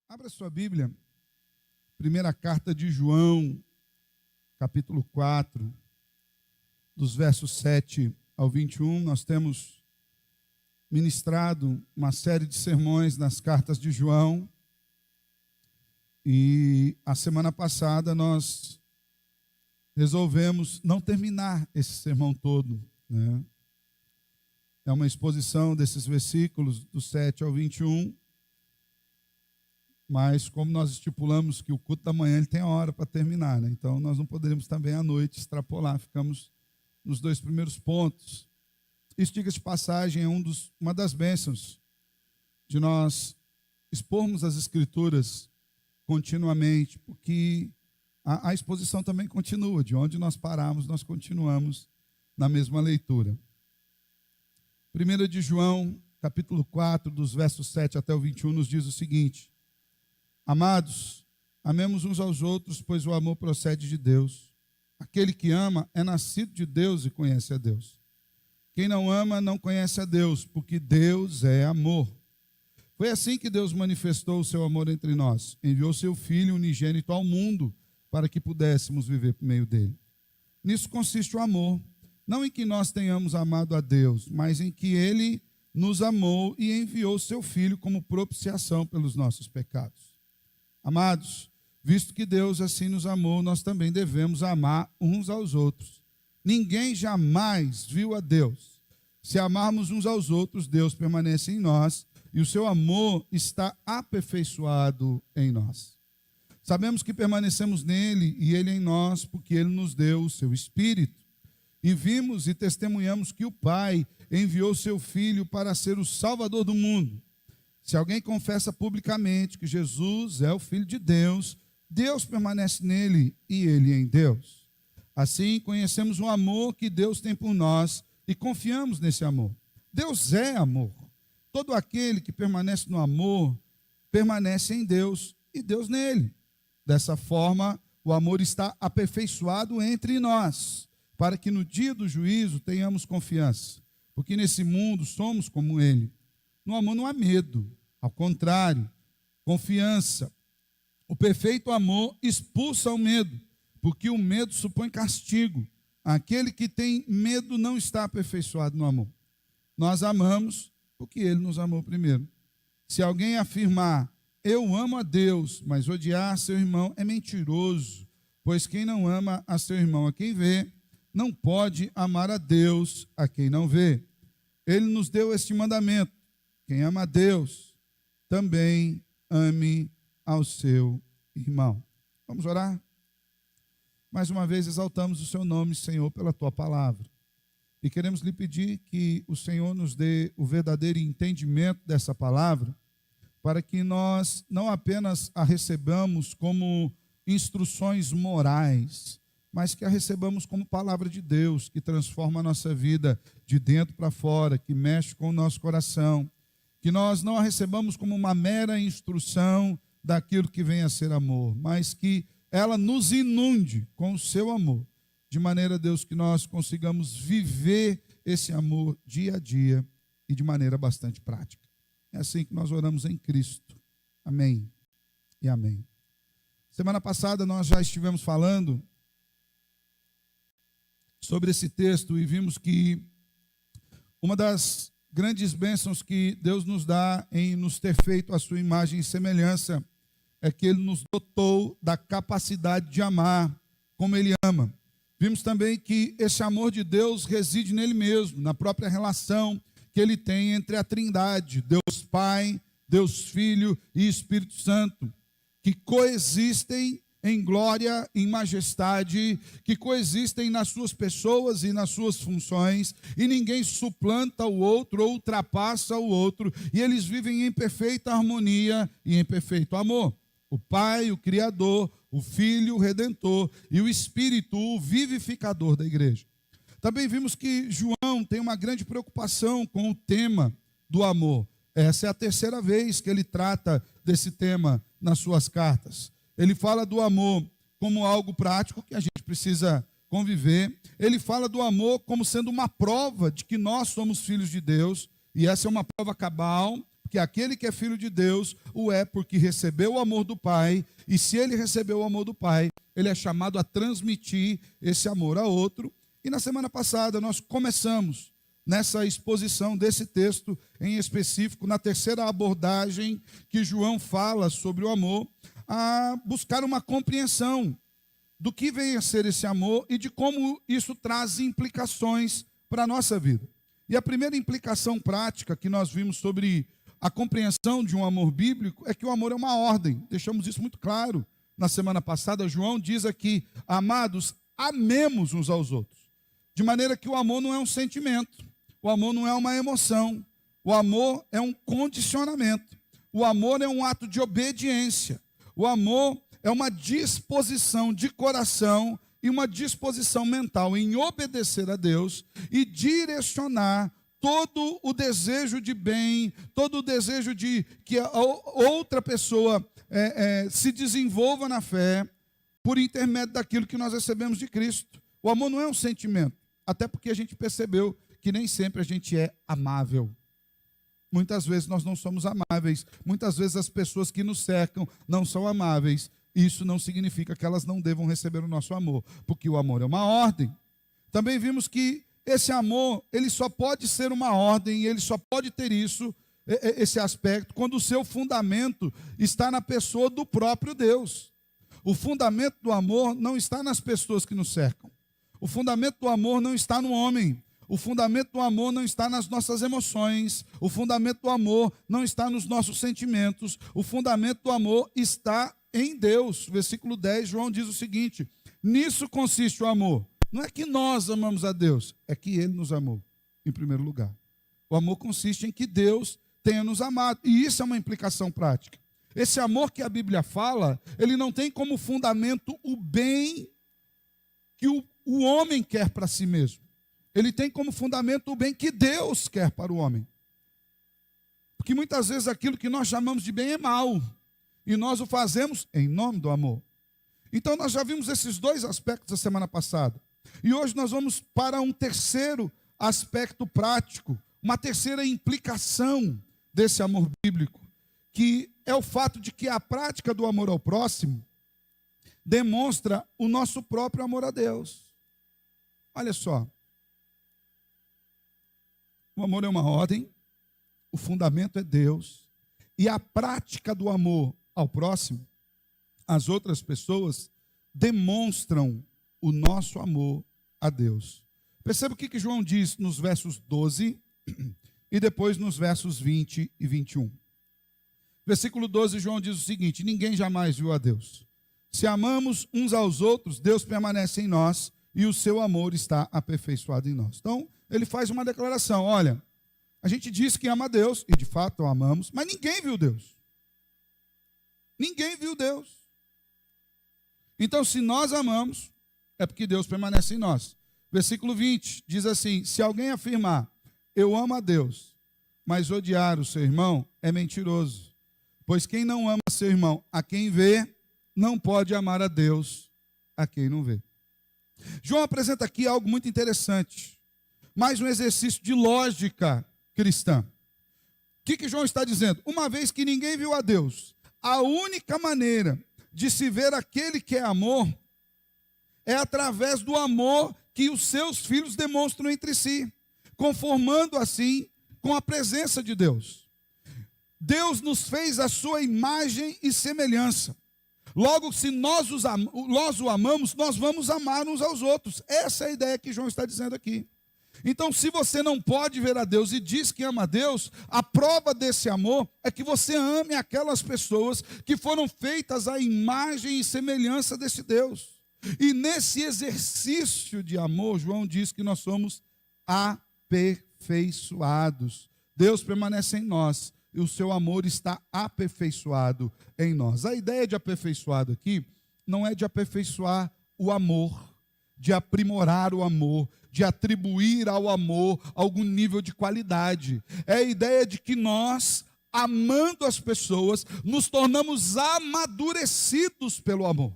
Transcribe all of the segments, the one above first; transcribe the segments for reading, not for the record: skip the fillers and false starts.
Abra sua Bíblia, primeira carta de João, capítulo 4, dos versos 7 ao 21. Nós temos ministrado uma série de sermões nas cartas de João. E a semana passada nós resolvemos não terminar esse sermão todo, né? É uma exposição desses versículos, do 7 ao 21. Mas como nós estipulamos que o culto da manhã ele tem a hora para terminar, né? Então nós não poderíamos também à noite extrapolar, ficamos nos dois primeiros pontos. Isso, diga-se de passagem, é uma das bênçãos de nós expormos as Escrituras continuamente, porque a exposição também continua, de onde nós paramos, nós continuamos na mesma leitura. 1 de João, capítulo 4, dos versos 7 até o 21, nos diz o seguinte: Amados, amemos uns aos outros, pois o amor procede de Deus. Aquele que ama é nascido de Deus e conhece a Deus. Quem não ama não conhece a Deus, porque Deus é amor. Foi assim que Deus manifestou o seu amor entre nós. Enviou seu Filho unigênito ao mundo para que pudéssemos viver por meio dele. Nisso consiste o amor, não em que nós tenhamos amado a Deus, mas em que ele nos amou e enviou seu Filho como propiciação pelos nossos pecados. Amados, visto que Deus assim nos amou, nós também devemos amar uns aos outros. Ninguém jamais viu a Deus. Se amarmos uns aos outros, Deus permanece em nós e o seu amor está aperfeiçoado em nós. Sabemos que permanecemos nele e ele em nós, porque ele nos deu o seu Espírito. E vimos e testemunhamos que o Pai enviou seu Filho para ser o Salvador do mundo. Se alguém confessa publicamente que Jesus é o Filho de Deus, Deus permanece nele e ele em Deus. Assim, conhecemos o amor que Deus tem por nós e confiamos nesse amor. Deus é amor. Todo aquele que permanece no amor, permanece em Deus e Deus nele. Dessa forma, o amor está aperfeiçoado entre nós, para que no dia do juízo tenhamos confiança. Porque nesse mundo somos como ele. No amor não há medo, ao contrário, confiança. O perfeito amor expulsa o medo, porque o medo supõe castigo. Aquele que tem medo não está aperfeiçoado no amor. Nós amamos porque ele nos amou primeiro. Se alguém afirmar, eu amo a Deus, mas odiar seu irmão, é mentiroso, pois quem não ama a seu irmão a quem vê, não pode amar a Deus a quem não vê. Ele nos deu este mandamento: quem ama a Deus, também ame ao seu irmão. Vamos orar? Mais uma vez exaltamos o seu nome, Senhor, pela tua palavra. E queremos lhe pedir que o Senhor nos dê o verdadeiro entendimento dessa palavra, para que nós não apenas a recebamos como instruções morais, mas que a recebamos como palavra de Deus, que transforma a nossa vida de dentro para fora, que mexe com o nosso coração. Que nós não a recebamos como uma mera instrução daquilo que vem a ser amor, mas que ela nos inunde com o seu amor, de maneira, Deus, que nós consigamos viver esse amor dia a dia e de maneira bastante prática. É assim que nós oramos em Cristo. Amém e amém. Semana passada nós já estivemos falando sobre esse texto e vimos que uma das grandes bênçãos que Deus nos dá em nos ter feito a sua imagem e semelhança é que ele nos dotou da capacidade de amar como ele ama. Vimos também que esse amor de Deus reside nele mesmo, na própria relação que ele tem entre a Trindade, Deus Pai, Deus Filho e Espírito Santo, que coexistem em glória, em majestade, que coexistem nas suas pessoas e nas suas funções, e ninguém suplanta o outro ou ultrapassa o outro, e eles vivem em perfeita harmonia e em perfeito amor. O Pai, o Criador, o Filho, o Redentor, e o Espírito, o vivificador da igreja. Também vimos que João tem uma grande preocupação com o tema do amor. Essa é a terceira vez que ele trata desse tema nas suas cartas. Ele fala do amor como algo prático que a gente precisa conviver. Ele fala do amor como sendo uma prova de que nós somos filhos de Deus. E essa é uma prova cabal, porque aquele que é filho de Deus o é porque recebeu o amor do Pai, e se ele recebeu o amor do Pai, ele é chamado a transmitir esse amor a outro. E na semana passada nós começamos nessa exposição desse texto em específico, na terceira abordagem que João fala sobre o amor, a buscar uma compreensão do que vem a ser esse amor e de como isso traz implicações para a nossa vida. E a primeira implicação prática que nós vimos sobre a compreensão de um amor bíblico é que o amor é uma ordem. Deixamos isso muito claro na semana passada. João diz aqui: amados, amemos uns aos outros. De maneira que o amor não é um sentimento, o amor não é uma emoção, o amor é um condicionamento, o amor é um ato de obediência, o amor é uma disposição de coração e uma disposição mental em obedecer a Deus e direcionar todo o desejo de bem, todo o desejo de que a outra pessoa se desenvolva na fé por intermédio daquilo que nós recebemos de Cristo. O amor não é um sentimento, até porque a gente percebeu que nem sempre a gente é amável. Muitas vezes nós não somos amáveis, muitas vezes as pessoas que nos cercam não são amáveis. Isso não significa que elas não devam receber o nosso amor, porque o amor é uma ordem. Também vimos que esse amor, ele só pode ser uma ordem, ele só pode ter esse aspecto, quando o seu fundamento está na pessoa do próprio Deus. O fundamento do amor não está nas pessoas que nos cercam. O fundamento do amor não está no homem. O fundamento do amor não está nas nossas emoções. O fundamento do amor não está nos nossos sentimentos. O fundamento do amor está em Deus. Versículo 10, João diz o seguinte: nisso consiste o amor. Não é que nós amamos a Deus, é que Ele nos amou, em primeiro lugar. O amor consiste em que Deus tenha nos amado. E isso é uma implicação prática. Esse amor que a Bíblia fala, ele não tem como fundamento o bem que o homem quer para si mesmo. Ele tem como fundamento o bem que Deus quer para o homem. Porque muitas vezes aquilo que nós chamamos de bem é mal. E nós o fazemos em nome do amor. Então nós já vimos esses dois aspectos a semana passada. E hoje nós vamos para um terceiro aspecto prático, uma terceira implicação desse amor bíblico, que é o fato de que a prática do amor ao próximo demonstra o nosso próprio amor a Deus. Olha só. O amor é uma ordem, o fundamento é Deus, e a prática do amor ao próximo, às outras pessoas, demonstram o nosso amor a Deus. Perceba o que João diz nos versos 12 e depois nos versos 20 e 21. Versículo 12, João diz o seguinte: ninguém jamais viu a Deus. Se amamos uns aos outros, Deus permanece em nós e o seu amor está aperfeiçoado em nós. Então, ele faz uma declaração: olha, a gente diz que ama a Deus, e de fato o amamos, mas ninguém viu Deus. Ninguém viu Deus. Então, se nós amamos, é porque Deus permanece em nós. Versículo 20 diz assim: se alguém afirmar, eu amo a Deus, mas odiar o seu irmão, é mentiroso. Pois quem não ama seu irmão a quem vê, não pode amar a Deus a quem não vê. João apresenta aqui algo muito interessante, mais um exercício de lógica cristã. O que João está dizendo? Uma vez que ninguém viu a Deus, a única maneira de se ver aquele que é amor é através do amor que os seus filhos demonstram entre si, conformando assim com a presença de Deus. Deus nos fez a sua imagem e semelhança. Logo, se nós o amamos, nós vamos amar uns aos outros. Essa é a ideia que João está dizendo aqui. Então, se você não pode ver a Deus e diz que ama a Deus, a prova desse amor é que você ame aquelas pessoas que foram feitas à imagem e semelhança desse Deus. E nesse exercício de amor, João diz que nós somos aperfeiçoados. Deus permanece em nós e o seu amor está aperfeiçoado em nós. A ideia de aperfeiçoado aqui não é de aperfeiçoar o amor, de aprimorar o amor, de atribuir ao amor algum nível de qualidade. É a ideia de que nós, amando as pessoas, nos tornamos amadurecidos pelo amor.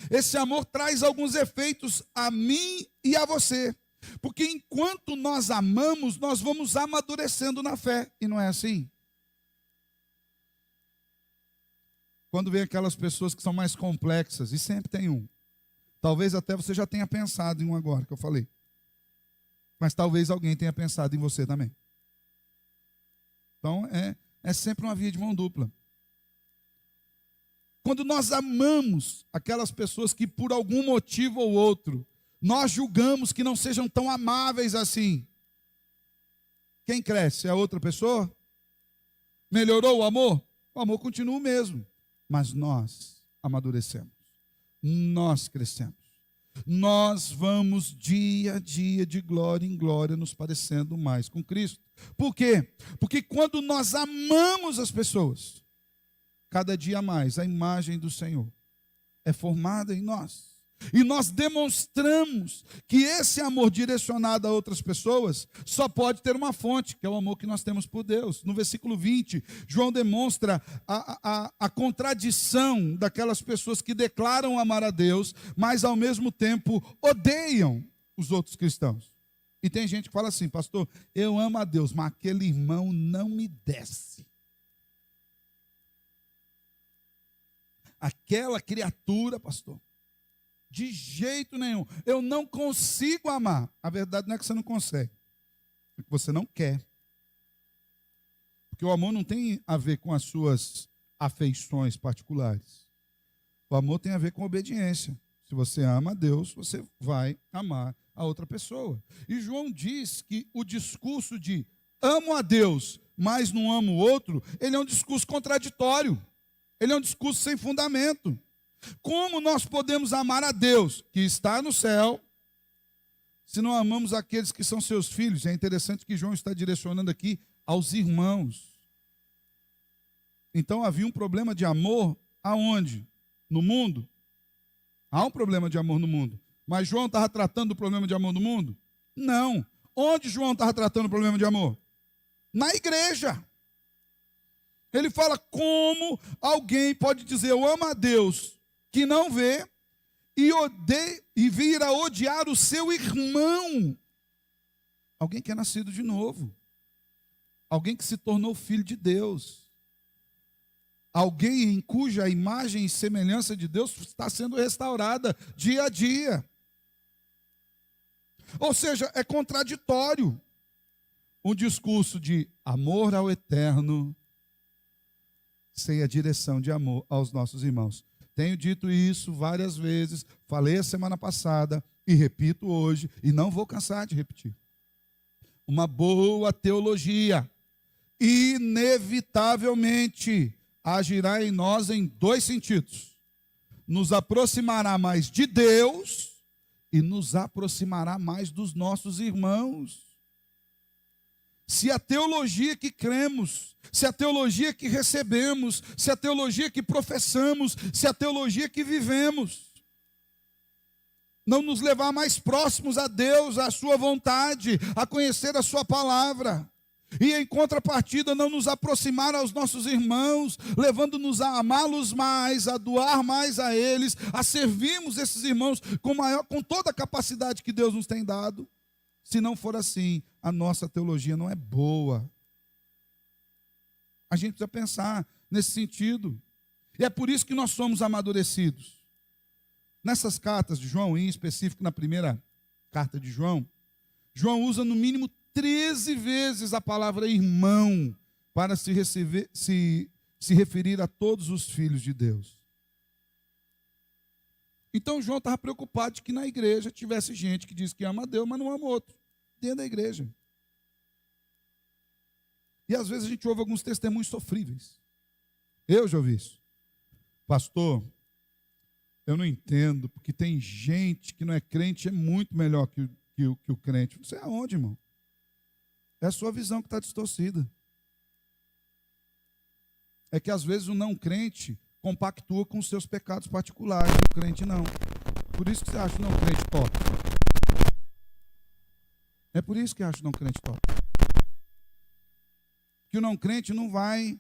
Esse amor traz alguns efeitos a mim e a você. Porque enquanto nós amamos, nós vamos amadurecendo na fé. E não é assim? quando vem aquelas pessoas que são mais complexas, e sempre tem um. Talvez até você já tenha pensado em um agora, que eu falei. Mas talvez alguém tenha pensado em você também. Então, é sempre uma via de mão dupla. Quando nós amamos aquelas pessoas que por algum motivo ou outro, nós julgamos que não sejam tão amáveis assim. Quem cresce? É a outra pessoa? Melhorou o amor? O amor continua o mesmo. Mas nós amadurecemos. Nós crescemos. Nós vamos dia a dia, de glória em glória, nos parecendo mais com Cristo. Por quê? Porque quando nós amamos as pessoas, cada dia mais a imagem do Senhor é formada em nós. E nós demonstramos que esse amor direcionado a outras pessoas só pode ter uma fonte, que é o amor que nós temos por Deus. No versículo 20, João demonstra a contradição daquelas pessoas que declaram amar a Deus, mas ao mesmo tempo odeiam os outros cristãos. E tem gente que fala assim: pastor, eu amo a Deus, mas aquele irmão não me desce. Aquela criatura, pastor, de jeito nenhum, eu não consigo amar. A verdade não é que você não consegue, é que você não quer. Porque o amor não tem a ver com as suas afeições particulares. O amor tem a ver com obediência. Se você ama a Deus, você vai amar a outra pessoa. E João diz que o discurso de amo a Deus, mas não amo o outro, ele é um discurso contraditório. Ele é um discurso sem fundamento. Como nós podemos amar a Deus, que está no céu, se não amamos aqueles que são seus filhos? É interessante que João está direcionando aqui aos irmãos. Então havia um problema de amor aonde? No mundo? Há um problema de amor no mundo. Mas João estava tratando do problema de amor no mundo? Não. Onde João estava tratando o problema de amor? Na igreja. Ele fala como alguém pode dizer eu amo a Deus, que não vê, e vir a odiar o seu irmão. Alguém que é nascido de novo. Alguém que se tornou filho de Deus. Alguém em cuja imagem e semelhança de Deus está sendo restaurada dia a dia. Ou seja, é contraditório um discurso de amor ao eterno sem a direção de amor aos nossos irmãos. Tenho dito isso várias vezes, falei a semana passada e repito hoje, e não vou cansar de repetir. Uma boa teologia, inevitavelmente, agirá em nós em dois sentidos. Nos aproximará mais de Deus e nos aproximará mais dos nossos irmãos. Se a teologia que cremos, se a teologia que recebemos, se a teologia que professamos, se a teologia que vivemos, não nos levar mais próximos a Deus, à sua vontade, a conhecer a sua palavra, e em contrapartida não nos aproximar aos nossos irmãos, levando-nos a amá-los mais, a doar mais a eles, a servirmos esses irmãos com toda a capacidade que Deus nos tem dado. Se não for assim, a nossa teologia não é boa. A gente precisa pensar nesse sentido. E é por isso que nós somos amadurecidos. Nessas cartas de João, em específico na primeira carta de João, João usa no mínimo 13 vezes a palavra irmão para se referir a todos os filhos de Deus. Então João estava preocupado de que na igreja tivesse gente que diz que ama a Deus, mas não ama o outro, dentro da igreja. E às vezes a gente ouve alguns testemunhos sofríveis. Eu já ouvi isso. Pastor, eu não entendo, porque tem gente que não é crente, é muito melhor que o crente. Você é aonde, irmão? É a sua visão que está distorcida. É que às vezes o não crente compactua com os seus pecados particulares, e o crente não. Por isso que você acha o não crente top. É por isso que acha o não crente top. Que o não crente não vai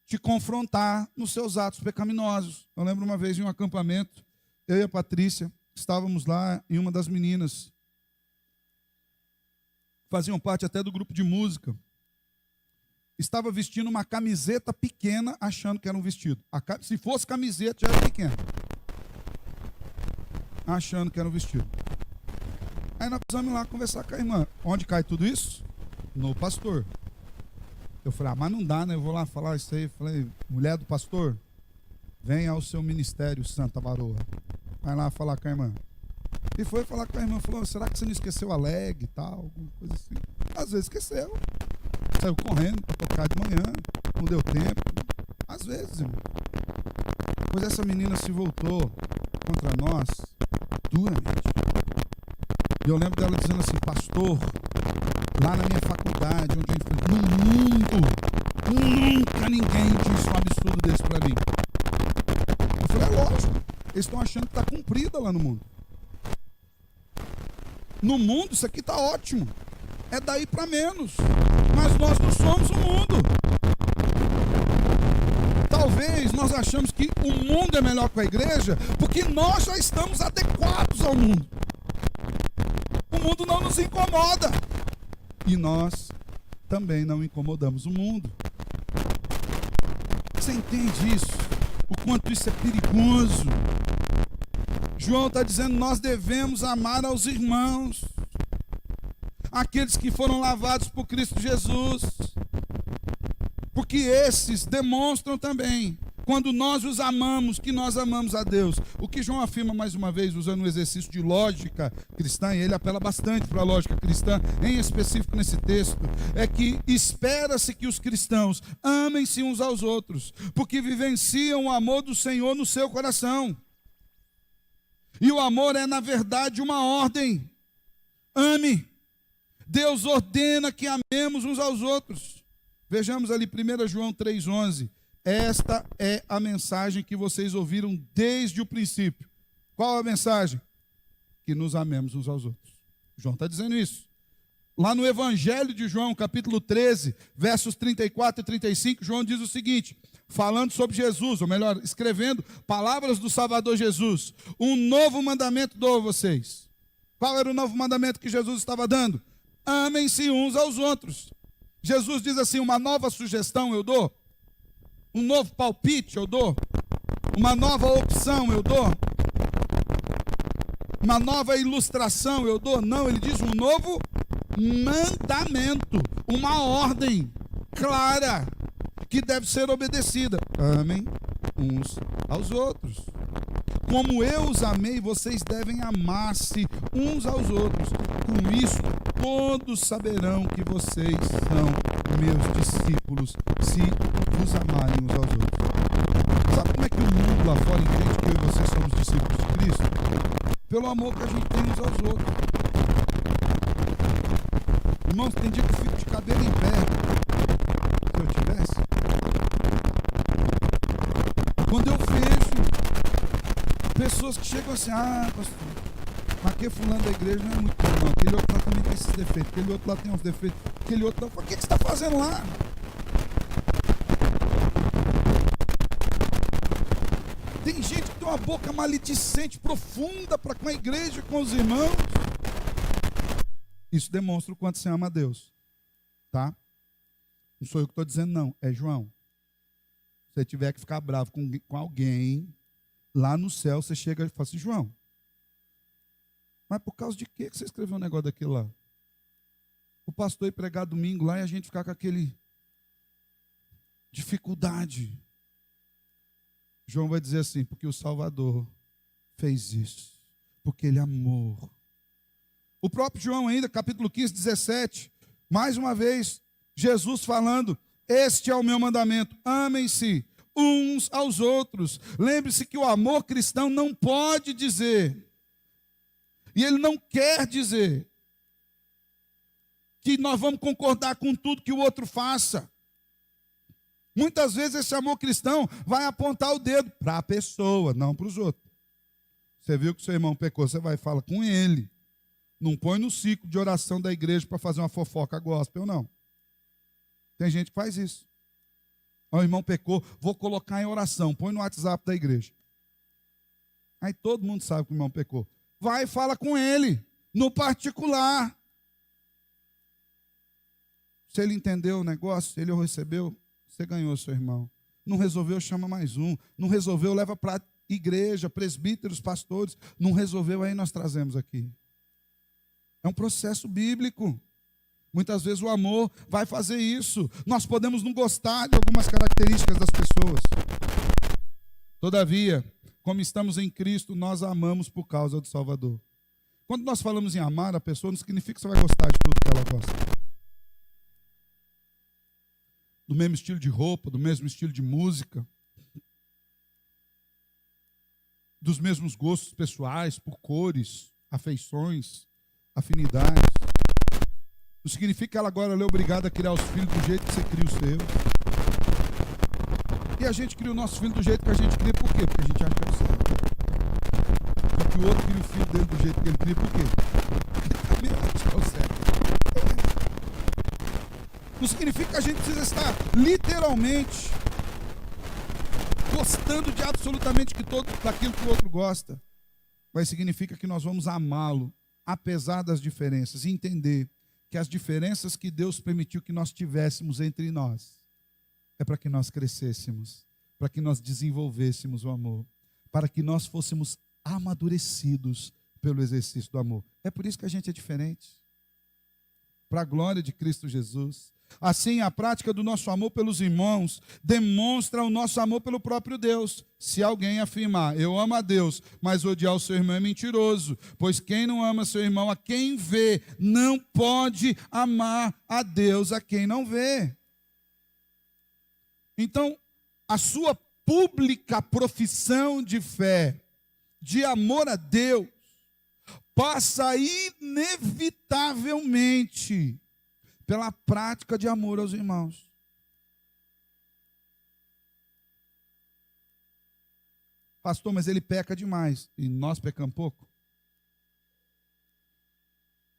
te confrontar nos seus atos pecaminosos. Eu lembro uma vez em um acampamento, eu e a Patrícia, estávamos lá e uma das meninas – faziam parte até do grupo de música. estava vestindo uma camiseta pequena, achando que era um vestido. Se fosse camiseta, já era pequena. Achando que era um vestido. Aí nós precisamos ir lá conversar com a irmã. Onde cai tudo isso? No pastor. Eu falei, mas não dá, né? Eu vou lá falar isso aí. Eu falei, mulher do pastor, venha ao seu ministério, Santa Baroa. Vai lá falar com a irmã. E foi falar com a irmã, falou, será que você não esqueceu a leg e tal? Alguma coisa assim. Às vezes esqueceu. Saiu correndo para tocar de manhã, não deu tempo. Às vezes, irmão. Pois essa menina se voltou contra nós duramente. E eu lembro dela dizendo assim, pastor, lá na minha faculdade, onde a gente foi, no mundo, nunca ninguém disse um absurdo desse para mim. Eu falei, é lógico, eles estão achando que está cumprida lá no mundo. No mundo, isso aqui está ótimo. É daí para menos. Mas nós não somos o mundo. Talvez nós achamos que o mundo é melhor que a igreja porque nós já estamos adequados ao mundo. O mundo não nos incomoda. E nós também não incomodamos o mundo. Você entende isso? O quanto isso é perigoso. João está dizendo, nós devemos amar aos irmãos. Aqueles que foram lavados por Cristo Jesus. Porque esses demonstram também, quando nós os amamos, que nós amamos a Deus. O que João afirma mais uma vez, usando um exercício de lógica cristã, e ele apela bastante para a lógica cristã, em específico nesse texto, é que espera-se que os cristãos amem-se uns aos outros, porque vivenciam o amor do Senhor no seu coração. E o amor é, na verdade, uma ordem. Ame. Deus ordena que amemos uns aos outros. Vejamos ali 1 João 3,11. Esta é a mensagem que vocês ouviram desde o princípio. Qual a mensagem? Que nos amemos uns aos outros. João está dizendo isso. Lá no Evangelho de João, capítulo 13, versos 34 e 35, João diz o seguinte, falando sobre Jesus, ou melhor, escrevendo palavras do Salvador Jesus. Um novo mandamento dou a vocês. Qual era o novo mandamento que Jesus estava dando? Amem-se uns aos outros. Jesus diz assim, uma nova sugestão eu dou, um novo palpite eu dou, uma nova opção eu dou, uma nova ilustração eu dou. Não, ele diz um novo mandamento, uma ordem clara que deve ser obedecida. Amem uns aos outros. Como eu os amei, vocês devem amar-se uns aos outros. Com isso, todos saberão que vocês são meus discípulos, se vos amarem uns aos outros. Sabe como é que o mundo lá fora entende que eu e vocês somos discípulos de Cristo? Pelo amor que a gente tem uns aos outros. Irmãos, tem dia que eu fico de cabelo em pé. Se eu tivesse. Quando eu vejo pessoas que chegam assim, pastor, mas que fulano da igreja não é muito bom, não. Aquele outro lá também tem esses defeitos, aquele outro lá tem uns defeitos, aquele outro lá, o que você está fazendo lá? Tem gente que tem uma boca maledicente, profunda para com a igreja, com os irmãos. Isso demonstra o quanto você ama a Deus, tá? Não sou eu que estou dizendo não, é João. Se você tiver que ficar bravo com alguém, lá no céu você chega e fala assim, João, mas por causa de que você escreveu um negócio daquilo lá? O pastor ir pregar domingo lá e a gente ficar com aquele dificuldade. João vai dizer assim, porque o Salvador fez isso, porque ele amou. O próprio João ainda, capítulo 15, 17, mais uma vez, Jesus falando, este é o meu mandamento, amem-se uns aos outros. Lembre-se que o amor cristão não pode dizer, e ele não quer dizer, que nós vamos concordar com tudo que o outro faça. Muitas vezes esse amor cristão vai apontar o dedo para a pessoa, não para os outros. Você viu que seu irmão pecou, você vai e fala com ele. Não põe no ciclo de oração da igreja para fazer uma fofoca gospel, não. Tem gente que faz isso. O irmão pecou, vou colocar em oração, põe no WhatsApp da igreja. Aí todo mundo sabe que o irmão pecou. Vai e fala com ele, no particular. Se ele entendeu o negócio, se ele o recebeu, você ganhou, seu irmão. Não resolveu, chama mais um. Não resolveu, leva para a igreja, presbíteros, pastores. Não resolveu, aí nós trazemos aqui. É um processo bíblico. Muitas vezes o amor vai fazer isso. Nós podemos não gostar de algumas características das pessoas. Todavia, como estamos em Cristo, nós a amamos por causa do Salvador. Quando nós falamos em amar a pessoa, não significa que você vai gostar de tudo que ela gosta. Do mesmo estilo de roupa, do mesmo estilo de música, dos mesmos gostos pessoais, por cores, afeições, afinidades. Não significa que ela agora é obrigada a criar os filhos do jeito que você cria os seus. E a gente cria o nosso filho do jeito que a gente cria, por quê? Porque a gente acha que é o certo. Só que o outro cria o filho dele do jeito que ele cria, por quê? Porque ele também acha que é o certo. Não significa que a gente precisa estar literalmente gostando de absolutamente daquilo que o outro gosta. Mas significa que nós vamos amá-lo, apesar das diferenças, e entender que as diferenças que Deus permitiu que nós tivéssemos entre nós é para que nós crescêssemos, para que nós desenvolvêssemos o amor, para que nós fôssemos amadurecidos pelo exercício do amor. É por isso que a gente é diferente. Para a glória de Cristo Jesus. Assim, a prática do nosso amor pelos irmãos demonstra o nosso amor pelo próprio Deus. Se alguém afirmar, eu amo a Deus, mas odiar o seu irmão é mentiroso, pois quem não ama seu irmão, a quem vê, não pode amar a Deus a quem não vê. Então, a sua pública profissão de fé, de amor a Deus, passa inevitavelmente pela prática de amor aos irmãos. Pastor, mas ele peca demais. E nós pecamos pouco.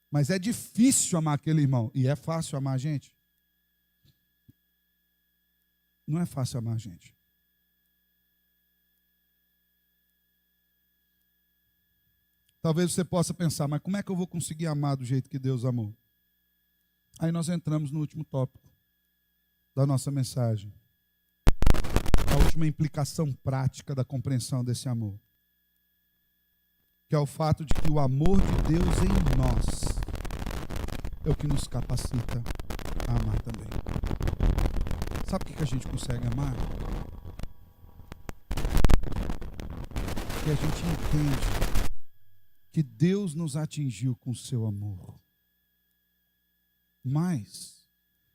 Mas é difícil amar aquele irmão. E é fácil amar a gente? Não é fácil amar a gente. Talvez você possa pensar, mas como é que eu vou conseguir amar do jeito que Deus amou? Aí nós entramos no último tópico da nossa mensagem. A última implicação prática da compreensão desse amor. Que é o fato de que o amor de Deus em nós é o que nos capacita a amar também. Sabe por que a gente consegue amar? Porque a gente entende que Deus nos atingiu com o seu amor. Mas,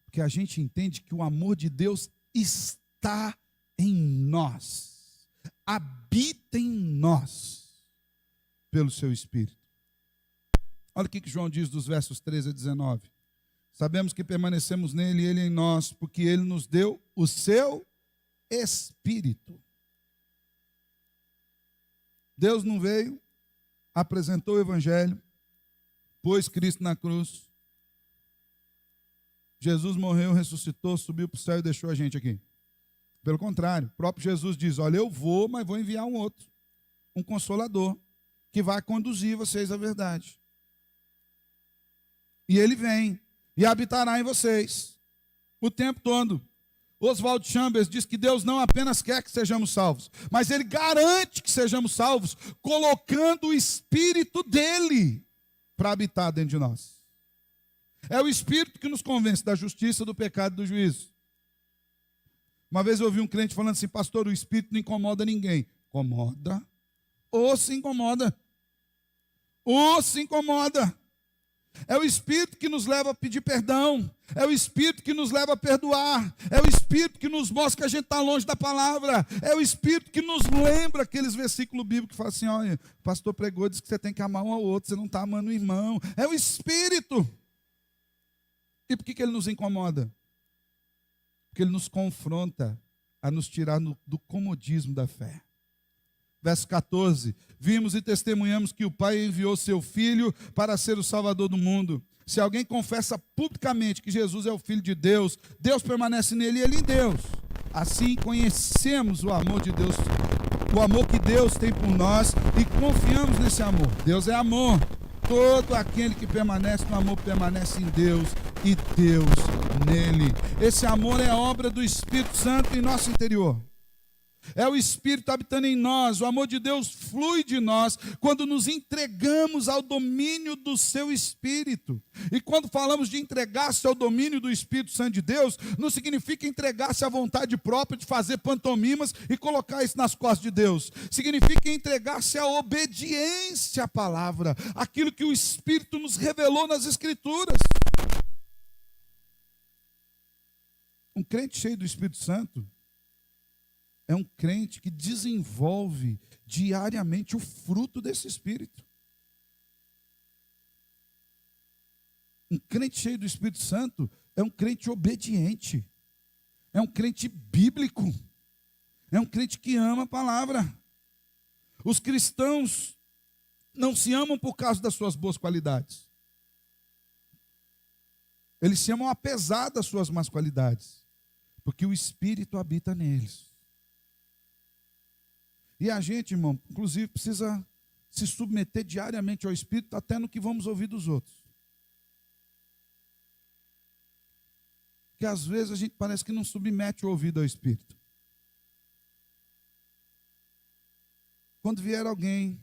porque a gente entende que o amor de Deus está em nós, habita em nós, pelo seu Espírito. Olha o que João diz dos versos 13 a 19. Sabemos que permanecemos nele e ele em nós, porque ele nos deu o seu Espírito. Deus não veio, apresentou o Evangelho, pôs Cristo na cruz, Jesus morreu, ressuscitou, subiu para o céu e deixou a gente aqui. Pelo contrário, o próprio Jesus diz, olha, eu vou, mas vou enviar um outro, um consolador, que vai conduzir vocês à verdade. E ele vem e habitará em vocês o tempo todo. Oswald Chambers diz que Deus não apenas quer que sejamos salvos, mas ele garante que sejamos salvos, colocando o Espírito dele para habitar dentro de nós. É o Espírito que nos convence da justiça, do pecado e do juízo. Uma vez eu ouvi um crente falando assim, pastor, o Espírito não incomoda ninguém. Incomoda. Ou se incomoda. Ou se incomoda. É o Espírito que nos leva a pedir perdão. É o Espírito que nos leva a perdoar. É o Espírito que nos mostra que a gente está longe da palavra. É o Espírito que nos lembra aqueles versículos bíblicos que falam assim, olha, o pastor pregou, disse que você tem que amar um ao outro, você não está amando o irmão. É o Espírito. E por que ele nos incomoda? Porque ele nos confronta a nos tirar do comodismo da fé. Verso 14, vimos e testemunhamos que o Pai enviou seu Filho para ser o Salvador do mundo. Se alguém confessa publicamente que Jesus é o Filho de Deus, Deus permanece nele e ele em Deus. Assim conhecemos o amor de Deus, o amor que Deus tem por nós e confiamos nesse amor. Deus é amor. Todo aquele que permanece no amor permanece em Deus e Deus nele. Esse amor é obra do Espírito Santo em nosso interior. É o Espírito habitando em nós. O amor de Deus flui de nós quando nos entregamos ao domínio do seu Espírito. E quando falamos de entregar-se ao domínio do Espírito Santo de Deus, não significa entregar-se à vontade própria de fazer pantomimas e colocar isso nas costas de Deus. Significa entregar-se à obediência à palavra, aquilo que o Espírito nos revelou nas Escrituras. Um crente cheio do Espírito Santo é um crente que desenvolve diariamente o fruto desse Espírito. Um crente cheio do Espírito Santo é um crente obediente. É um crente bíblico. É um crente que ama a palavra. Os cristãos não se amam por causa das suas boas qualidades. Eles se amam apesar das suas más qualidades. Porque o Espírito habita neles. E a gente, irmão, inclusive precisa se submeter diariamente ao Espírito, até no que vamos ouvir dos outros. Porque às vezes a gente parece que não submete o ouvido ao Espírito. Quando vier alguém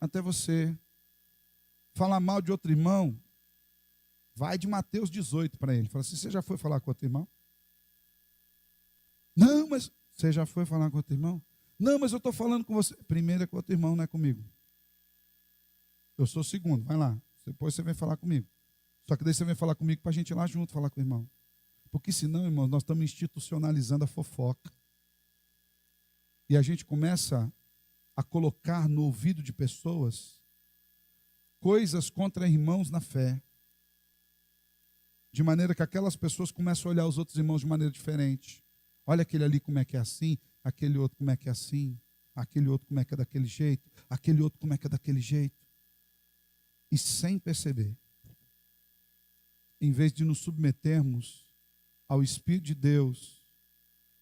até você falar mal de outro irmão, vai de Mateus 18 para ele. Fala assim: você já foi falar com outro irmão? Não, mas você já foi falar com outro irmão? Não, mas eu estou falando com você. Primeiro é com outro irmão, não é comigo. Eu sou o segundo, vai lá. Depois você vem falar comigo. Só que daí você vem falar comigo para a gente ir lá junto falar com o irmão. Porque senão, irmãos, nós estamos institucionalizando a fofoca. E a gente começa a colocar no ouvido de pessoas coisas contra irmãos na fé. De maneira que aquelas pessoas começam a olhar os outros irmãos de maneira diferente. Olha aquele ali como é que é assim, aquele outro como é que é assim, aquele outro como é que é daquele jeito, aquele outro como é que é daquele jeito. E sem perceber, em vez de nos submetermos ao Espírito de Deus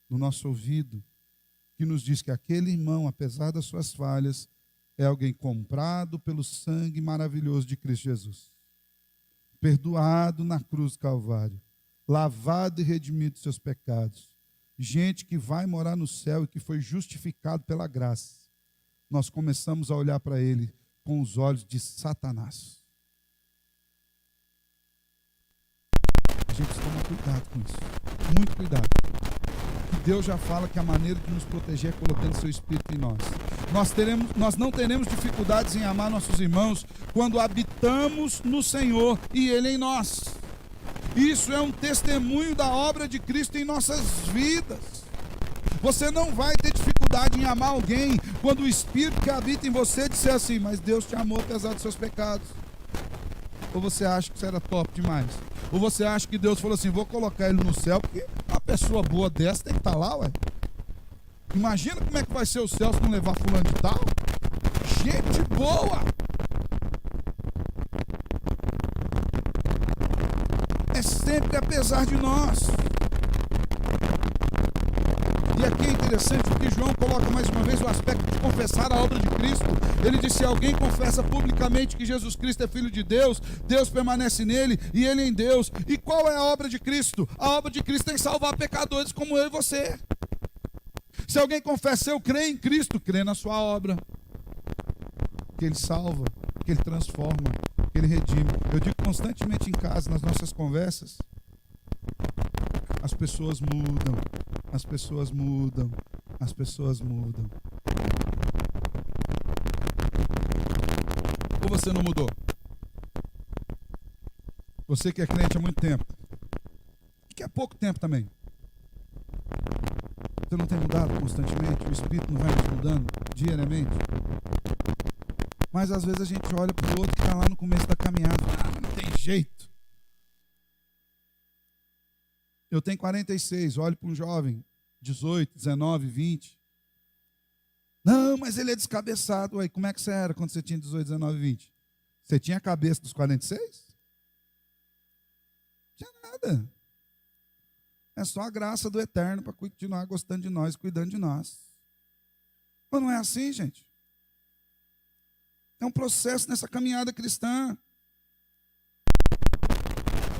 no nosso ouvido, que nos diz que aquele irmão, apesar das suas falhas, é alguém comprado pelo sangue maravilhoso de Cristo Jesus, perdoado na cruz do Calvário, lavado e redimido dos seus pecados, gente que vai morar no céu e que foi justificado pela graça. Nós começamos a olhar para ele com os olhos de Satanás. A gente precisa tomar cuidado com isso. Muito cuidado. E Deus já fala que a maneira de nos proteger é colocando seu Espírito em nós. Nós não teremos dificuldades em amar nossos irmãos quando habitamos no Senhor e Ele em nós. Isso é um testemunho da obra de Cristo em nossas vidas. Você não vai ter dificuldade em amar alguém quando o Espírito que habita em você disser assim: mas Deus te amou apesar dos seus pecados. Ou você acha que você era top demais? Ou você acha que Deus falou assim: vou colocar ele no céu, porque uma pessoa boa dessa tem que estar lá, ué. Imagina como é que vai ser o céu se não levar fulano de tal. Gente boa. É sempre apesar de nós. E aqui é interessante porque João coloca mais uma vez o aspecto de confessar a obra de Cristo. Ele disse: se alguém confessa publicamente que Jesus Cristo é Filho de Deus, Deus permanece nele e ele em Deus. E qual é a obra de Cristo? A obra de Cristo tem que salvar pecadores como eu e você. Se alguém confessa: eu creio em Cristo, crê na sua obra, que Ele salva, que Ele transforma, que Ele redime. Eu digo constantemente em casa, nas nossas conversas: as pessoas mudam, as pessoas mudam, as pessoas mudam. Ou você não mudou? Você que é crente há muito tempo, e que há pouco tempo também, você não tem mudado constantemente? O Espírito não vai nos mudando diariamente? Mas às vezes a gente olha para o outro que está lá no começo da caminhada: ah, não tem jeito. Eu tenho 46, olho para um jovem, 18, 19, 20. Não, mas ele é descabeçado. Ué, como é que você era quando você tinha 18, 19, 20? Você tinha a cabeça dos 46? Não tinha nada. É só a graça do Eterno para continuar gostando de nós, cuidando de nós. Mas não é assim, gente. É um processo nessa caminhada cristã.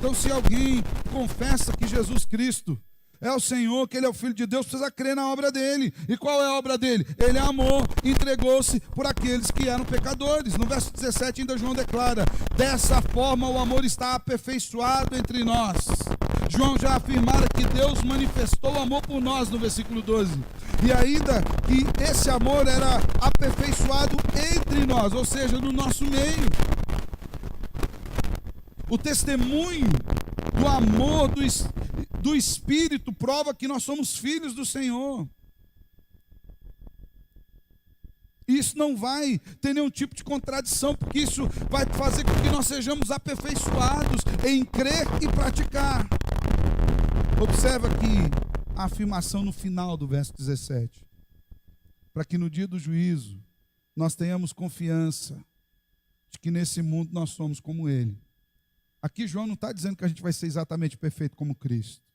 Então, se alguém confessa que Jesus Cristo é o Senhor, que Ele é o Filho de Deus, precisa crer na obra dele. E qual é a obra dele? Ele amou, entregou-se por aqueles que eram pecadores. No verso 17 ainda João declara: dessa forma o amor está aperfeiçoado entre nós. João já afirmara que Deus manifestou o amor por nós no versículo 12. E ainda que esse amor era aperfeiçoado entre nós, ou seja, no nosso meio. O testemunho do amor do Espírito prova que nós somos filhos do Senhor. Isso não vai ter nenhum tipo de contradição, porque isso vai fazer com que nós sejamos aperfeiçoados em crer e praticar. Observa aqui a afirmação no final do verso 17. Para que no dia do juízo nós tenhamos confiança de que nesse mundo nós somos como Ele. Aqui João não está dizendo que a gente vai ser exatamente perfeito como Cristo,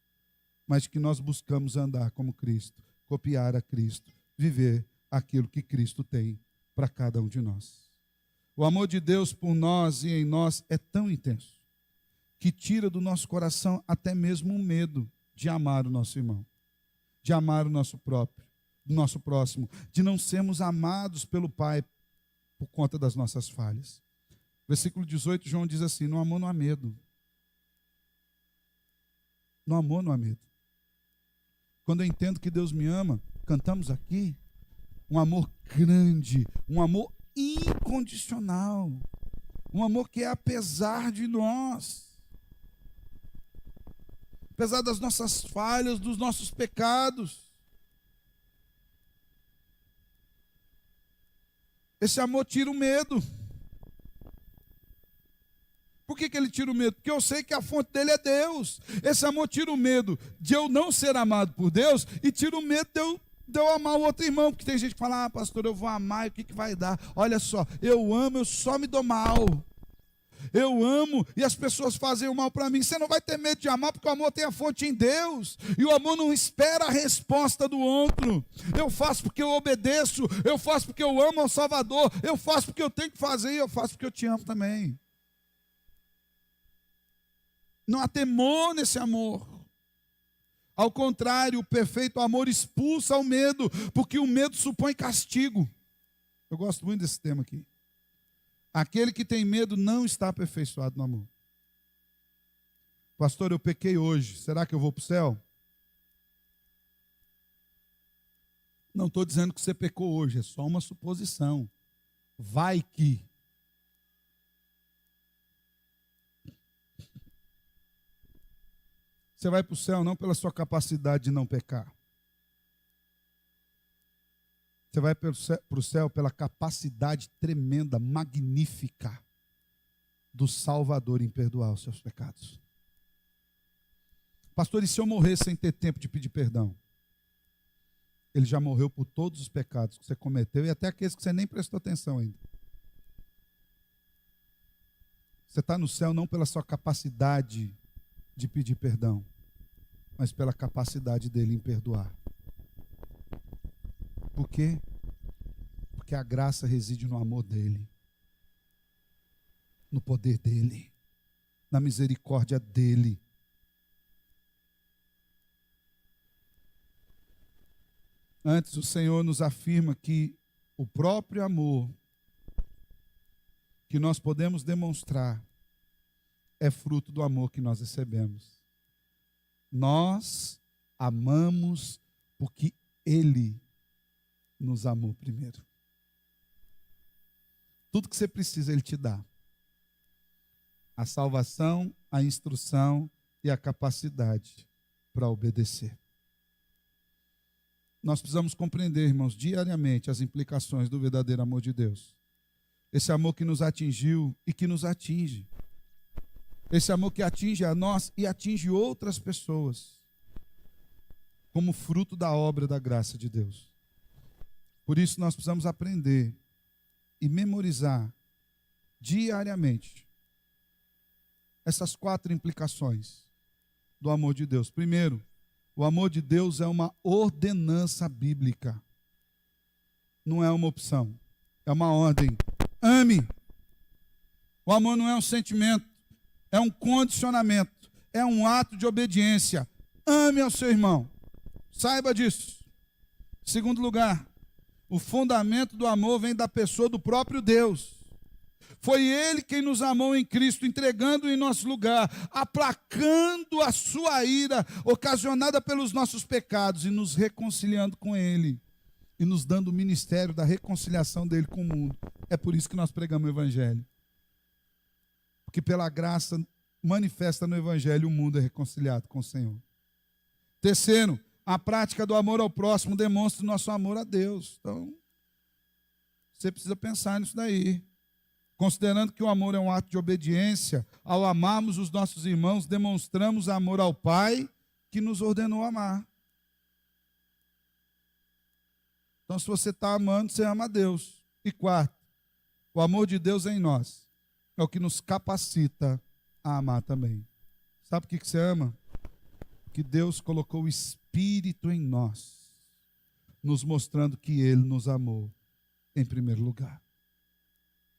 mas que nós buscamos andar como Cristo, copiar a Cristo, viver aquilo que Cristo tem para cada um de nós. O amor de Deus por nós e em nós é tão intenso, que tira do nosso coração até mesmo o medo de amar o nosso irmão, de amar o nosso próprio, do nosso próximo, de não sermos amados pelo Pai por conta das nossas falhas. Versículo 18, João diz assim: no amor não há medo. No amor não há medo. Quando eu entendo que Deus me ama, cantamos aqui, um amor grande, um amor incondicional, um amor que é apesar de nós, apesar das nossas falhas, dos nossos pecados. Esse amor tira o medo. Por que ele tira o medo? Porque eu sei que a fonte dele é Deus. Esse amor tira o medo de eu não ser amado por Deus e tira o medo de eu amar o outro irmão. Porque tem gente que fala: pastor, eu vou amar e o que vai dar? Olha só, eu amo, eu só me dou mal. Eu amo e as pessoas fazem o mal para mim. Você não vai ter medo de amar, porque o amor tem a fonte em Deus. E o amor não espera a resposta do outro. Eu faço porque eu obedeço. Eu faço porque eu amo ao Salvador. Eu faço porque eu tenho que fazer. E eu faço porque eu te amo também. Não há temor nesse amor. Ao contrário, o perfeito amor expulsa o medo, porque o medo supõe castigo. Eu gosto muito desse tema aqui. Aquele que tem medo não está aperfeiçoado no amor. Pastor, eu pequei hoje, será que eu vou para o céu? Não estou dizendo que você pecou hoje, é só uma suposição. Vai que. Você vai para o céu não pela sua capacidade de não pecar. Você vai para o céu pela capacidade tremenda, magnífica do Salvador em perdoar os seus pecados. Pastor, e se eu morrer sem ter tempo de pedir perdão? Ele já morreu por todos os pecados que você cometeu e até aqueles que você nem prestou atenção ainda. Você está no céu não pela sua capacidade de pedir perdão, mas pela capacidade dele em perdoar. Por quê? Porque a graça reside no amor dele, no poder dele, na misericórdia dele. Antes, o Senhor nos afirma que o próprio amor que nós podemos demonstrar é fruto do amor que nós recebemos. Nós amamos porque Ele nos amou primeiro. Tudo que você precisa, Ele te dá. A salvação, a instrução e a capacidade para obedecer. Nós precisamos compreender, irmãos, diariamente as implicações do verdadeiro amor de Deus. Esse amor que nos atingiu e que nos atinge. Esse amor que atinge a nós e atinge outras pessoas, como fruto da obra da graça de Deus. Por isso nós precisamos aprender e memorizar diariamente essas 4 implicações do amor de Deus. Primeiro, o amor de Deus é uma ordenança bíblica. Não é uma opção, é uma ordem. Ame. O amor não é um sentimento, é um condicionamento, é um ato de obediência. Ame ao seu irmão. Saiba disso. Segundo lugar, o fundamento do amor vem da pessoa do próprio Deus. Foi Ele quem nos amou em Cristo, entregando em nosso lugar, aplacando a sua ira ocasionada pelos nossos pecados e nos reconciliando com Ele e nos dando o ministério da reconciliação dele com o mundo. É por isso que nós pregamos o Evangelho. Porque pela graça manifesta no Evangelho o mundo é reconciliado com o Senhor. Terceiro, a prática do amor ao próximo demonstra o nosso amor a Deus. Então, você precisa pensar nisso daí. Considerando que o amor é um ato de obediência, ao amarmos os nossos irmãos, demonstramos amor ao Pai que nos ordenou amar. Então, se você está amando, você ama a Deus. E quarto, o amor de Deus é em nós. É o que nos capacita a amar também. Sabe por que você ama? Que Deus colocou o Espírito em nós, nos mostrando que Ele nos amou em primeiro lugar.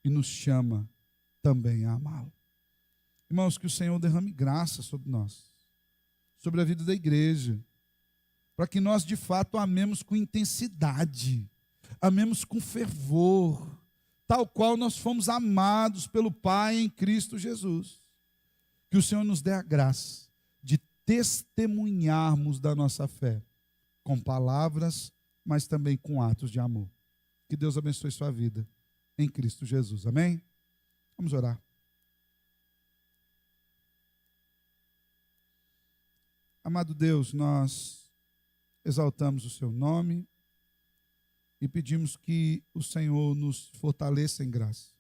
E nos chama também a amá-lo. Irmãos, que o Senhor derrame graça sobre nós, sobre a vida da igreja, para que nós de fato amemos com intensidade, amemos com fervor, tal qual nós fomos amados pelo Pai em Cristo Jesus. Que o Senhor nos dê a graça de testemunharmos da nossa fé, com palavras, mas também com atos de amor. Que Deus abençoe sua vida em Cristo Jesus. Amém? Vamos orar. Amado Deus, nós exaltamos o seu nome e pedimos que o Senhor nos fortaleça em graça,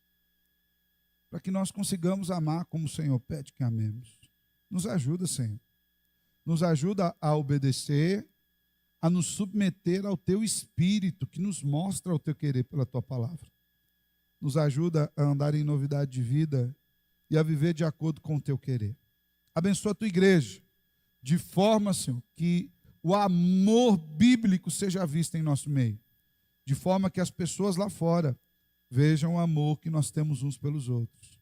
para que nós consigamos amar como o Senhor pede que amemos. Nos ajuda, Senhor. Nos ajuda a obedecer, a nos submeter ao teu Espírito, que nos mostra o teu querer pela tua palavra. Nos ajuda a andar em novidade de vida e a viver de acordo com o teu querer. Abençoa a tua igreja, de forma, Senhor, que o amor bíblico seja visto em nosso meio, de forma que as pessoas lá fora vejam o amor que nós temos uns pelos outros,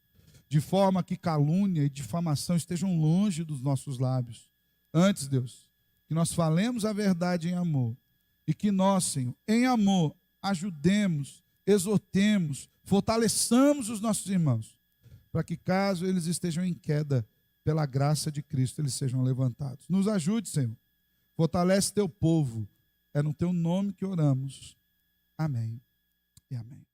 de forma que calúnia e difamação estejam longe dos nossos lábios. Antes, Deus, que nós falemos a verdade em amor e que nós, Senhor, em amor, ajudemos, exortemos, fortaleçamos os nossos irmãos, para que caso eles estejam em queda, pela graça de Cristo, eles sejam levantados. Nos ajude, Senhor. Fortalece teu povo. É no teu nome que oramos. Amém e amém.